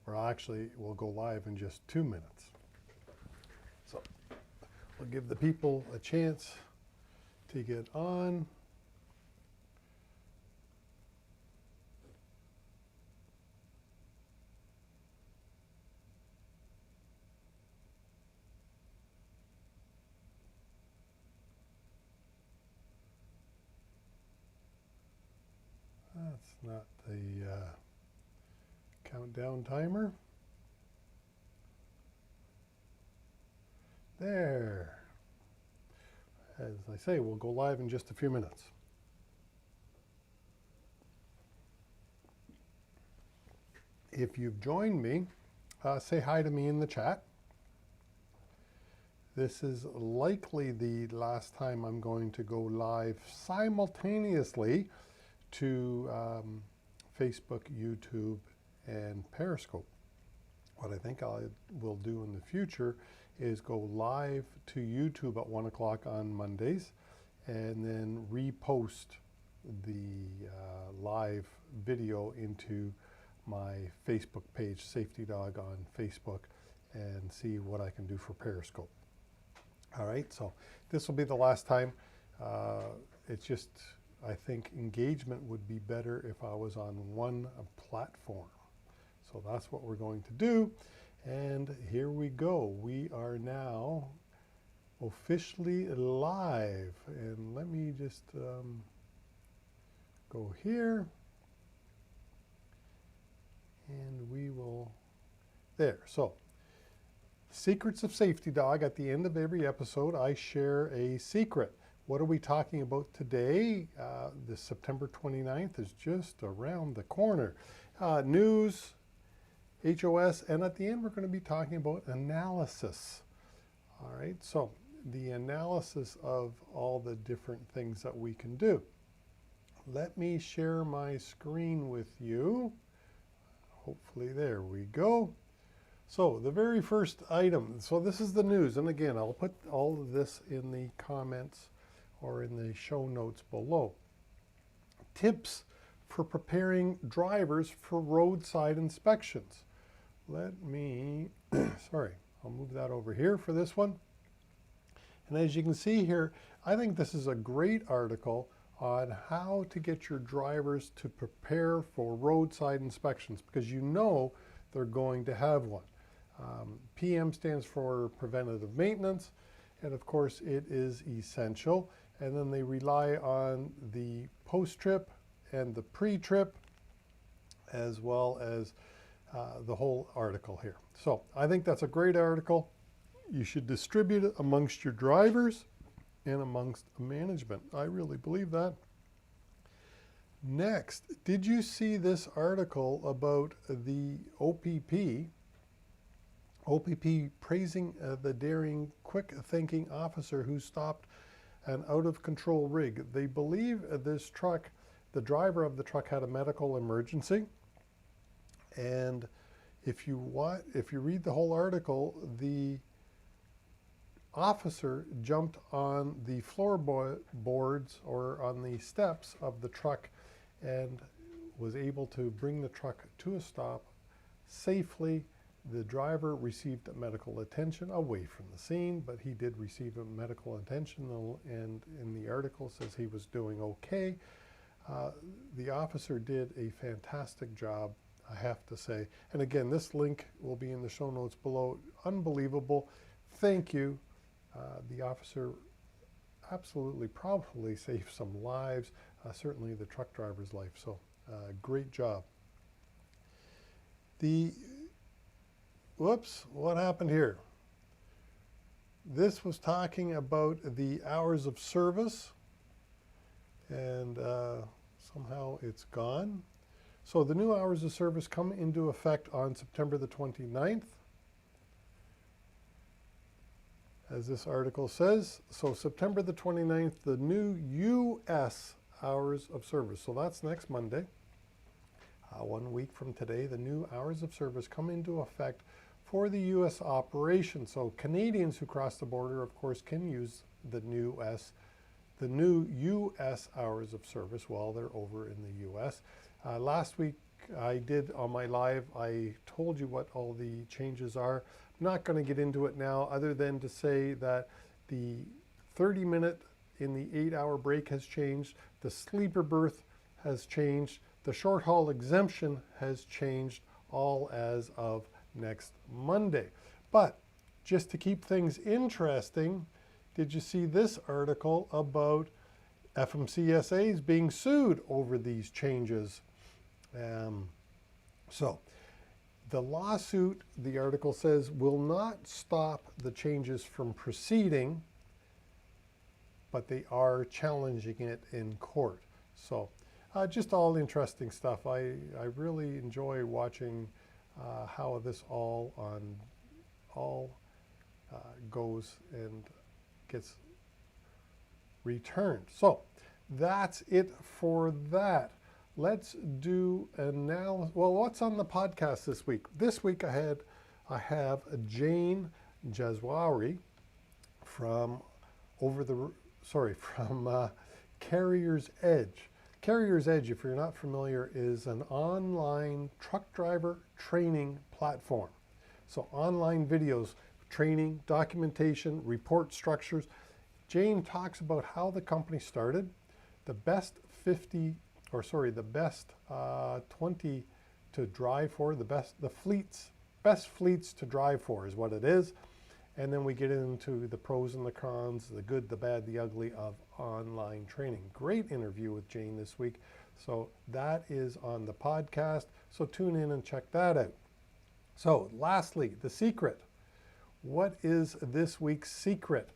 or actually we'll go live in just 2 minutes. So we'll give the people a chance to get on. That's not the countdown timer. There. As I say, we'll go live in just a few minutes. If you've joined me, say hi to me in the chat. This is likely the last time I'm going to go live simultaneously to Facebook, YouTube, and Periscope. What I think I will do in the future is go live to YouTube at 1 o'clock on Mondays and then repost the live video into my Facebook page, Safety Dawg on Facebook, and see what I can do for Periscope. All right, so this will be the last time. It's just, I think engagement would be better if I was on one platform. So that's what we're going to do. And here we go. We are now officially live. And let me just go here. And we will, there. So, Secrets of Safety Dawg. At the end of every episode, I share a secret. What are we talking about today? This September 29th is just around the corner. News, HOS, and at the end we're going to be talking about analysis. All right, so the analysis of all the different things that we can do. Let me share my screen with you. Hopefully, there we go. So the very first item, so this is the news, and again, I'll put all of this in the comments or in the show notes below. Tips for preparing drivers for roadside inspections. Let me, sorry, I'll move that over here for this one. And as you can see here, I think this is a great article on how to get your drivers to prepare for roadside inspections, because you know they're going to have one. PM stands for preventative maintenance, and of course it is essential. And then they rely on the post-trip and the pre-trip, as well as the whole article here. So I think that's a great article. You should distribute it amongst your drivers and amongst management. I really believe that. Next, did you see this article about the OPP? OPP praising the daring, quick-thinking officer who stopped an out-of-control rig. They believe this truck, the driver of the truck had a medical emergency. And if you read the whole article, the officer jumped on the floorboards or on the steps of the truck and was able to bring the truck to a stop safely. The driver received medical attention away from the scene, but he did receive a medical attention, and in the article says he was doing okay. The officer did a fantastic job, I have to say. And again, this link will be in the show notes below. Unbelievable. Thank you. The officer absolutely probably saved some lives, certainly the truck driver's life. So great job. Whoops, what happened here? This was talking about the hours of service, and somehow it's gone. So the new hours of service come into effect on September the 29th. As this article says, so September the 29th, the new U.S. hours of service. So that's next Monday. 1 week from today, the new hours of service come into effect for the U.S. operation. So Canadians who cross the border, of course, can use the new U.S. hours of service while they're over in the U.S. Last week, I did on my live, I told you what all the changes are. I'm not going to get into it now other than to say that the 30-minute in the 8-hour break has changed. The sleeper berth has changed. The short haul exemption has changed, all as of next Monday. But just to keep things interesting, did you see this article about FMCSAs being sued over these changes? So the lawsuit, the article says, will not stop the changes from proceeding, but they are challenging it in court. So just all interesting stuff. I really enjoy watching how this all goes and gets returned. So that's it for that. Let's do analysis. Well, what's on the podcast this week? This week I have Jane Jaswari from Carrier's Edge. Carrier's Edge, if you're not familiar, is an online truck driver training platform. So online videos, training, documentation, report structures. Jane talks about how the company started, the best 20 to drive for, best fleets to drive for is what it is. And then we get into the pros and the cons, the good, the bad, the ugly of online training. Great interview with Jane this week. So that is on the podcast. So tune in and check that out. So lastly, the secret. What is this week's secret?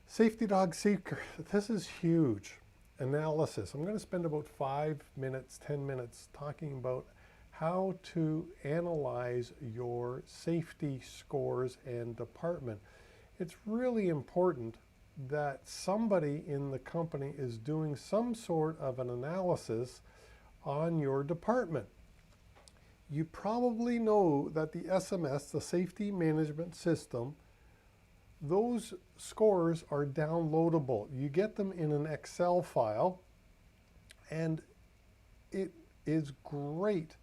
Safety Dawg secret. This is huge. Analysis. I'm going to spend about 5 minutes, 10 minutes talking about how to analyze your safety scores and department. It's really important that somebody in the company is doing some sort of an analysis on your department. You probably know that the SMS, the Safety Management System, those scores are downloadable. You get them in an Excel file, and it is great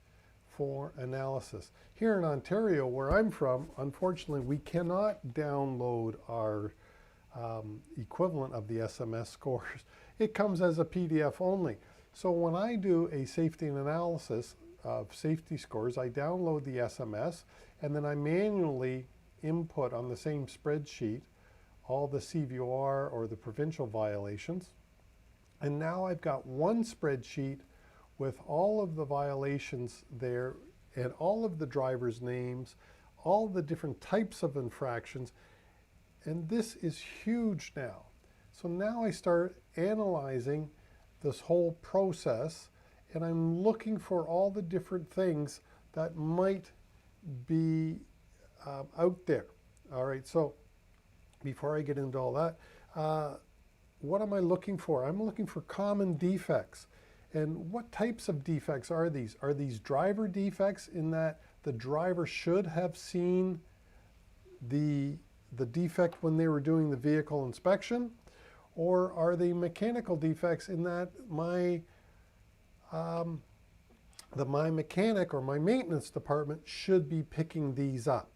for analysis. Here in Ontario, where I'm from, unfortunately, we cannot download our equivalent of the SMS scores. It comes as a PDF only. So when I do a safety analysis of safety scores, I download the SMS, and then I manually input on the same spreadsheet all the CVOR or the provincial violations. And now I've got one spreadsheet with all of the violations there and all of the drivers' names, all the different types of infractions. And this is huge now. So now I start analyzing this whole process, and I'm looking for all the different things that might be out there. All right, so before I get into all that, what am I looking for? I'm looking for common defects. And what types of defects are these? Are these driver defects in that the driver should have seen the defect when they were doing the vehicle inspection? Or are they mechanical defects in that my mechanic or my maintenance department should be picking these up?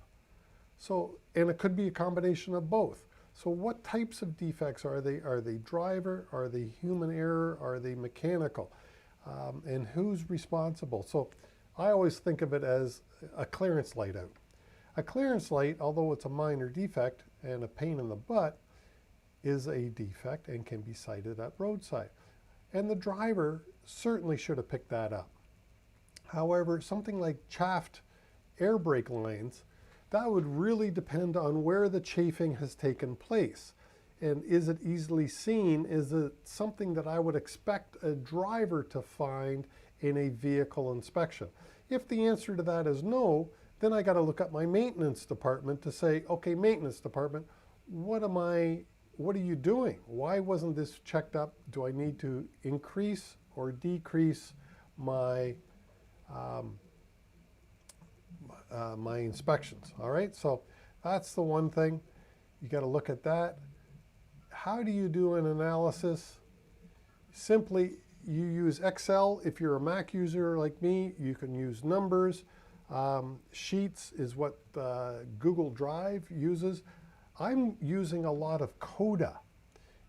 So, and it could be a combination of both. So what types of defects are they? Are they driver? Are they human error? Are they mechanical? And who's responsible? So I always think of it as a clearance light out. A clearance light, although it's a minor defect and a pain in the butt, is a defect and can be cited at roadside. And the driver certainly should have picked that up. However, something like chaffed air brake lines, that would really depend on where the chafing has taken place. And is it easily seen? Is it something that I would expect a driver to find in a vehicle inspection? If the answer to that is no, then I got to look at my maintenance department to say, okay, maintenance department, what are you doing? Why wasn't this checked up? Do I need to increase or decrease my my inspections? All right, so that's the one thing. You got to look at that. How do you do an analysis? Simply, you use Excel. If you're a Mac user like me, you can use numbers. Sheets is what Google Drive uses. I'm using a lot of Coda.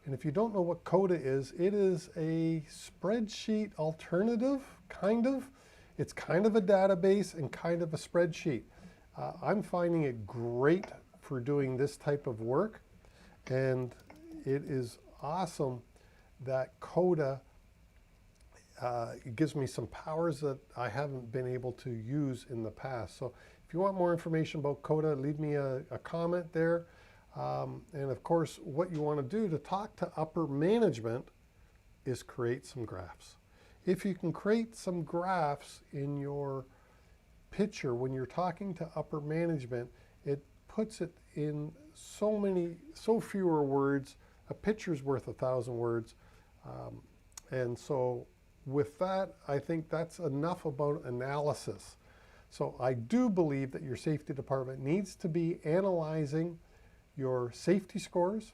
And if you don't know what Coda is, it is a spreadsheet alternative, kind of. It's kind of a database and kind of a spreadsheet. I'm finding it great for doing this type of work. And it is awesome that Coda it gives me some powers that I haven't been able to use in the past. So if you want more information about Coda, leave me a comment there. And of course, what you want to do to talk to upper management is create some graphs. If you can create some graphs in your picture when you're talking to upper management, it puts it in so fewer words. A picture's worth 1,000 words. And so with that, I think that's enough about analysis. So I do believe that your safety department needs to be analyzing your safety scores,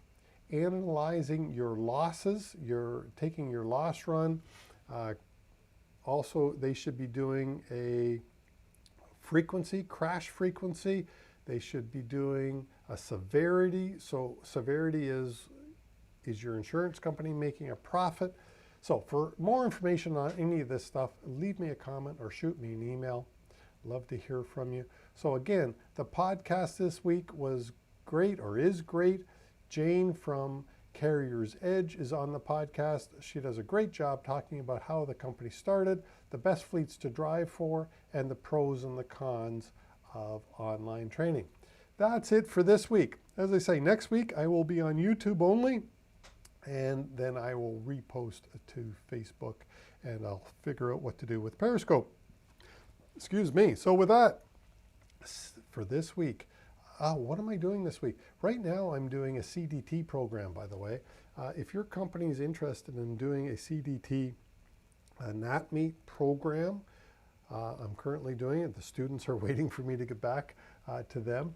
analyzing your losses, taking your loss run. Also, they should be doing a frequency, crash frequency. They should be doing a severity. So severity is your insurance company making a profit? So for more information on any of this stuff, leave me a comment or shoot me an email. Love to hear from you. So again, the podcast this week was great, or is great. Jane from Carrier's Edge is on the podcast. She does a great job talking about how the company started, the best fleets to drive for, and the pros and the cons of online training. That's it for this week. As I say, next week I will be on YouTube only, and then I will repost to Facebook, and I'll figure out what to do with Periscope. Excuse me. So with that, for this week, what am I doing this week? Right now I'm doing a CDT program, by the way. If your company is interested in doing a CDT NATME program, I'm currently doing it. The students are waiting for me to get back to them.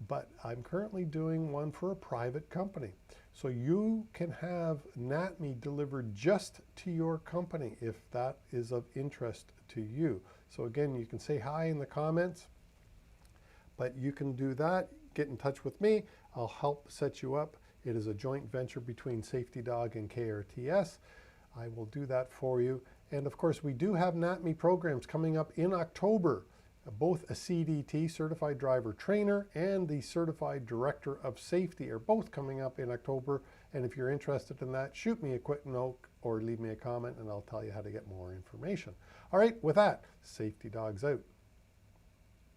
But I'm currently doing one for a private company. So you can have NATME delivered just to your company if that is of interest to you. So again, you can say hi in the comments, but you can do that. Get in touch with me. I'll help set you up. It is a joint venture between Safety Dawg and KRTS. I will do that for you. And of course, we do have NATME programs coming up in October. Both a CDT, Certified Driver Trainer, and the Certified Director of Safety are both coming up in October. And if you're interested in that, shoot me a quick note or leave me a comment and I'll tell you how to get more information. All right, with that, Safety Dawg's out.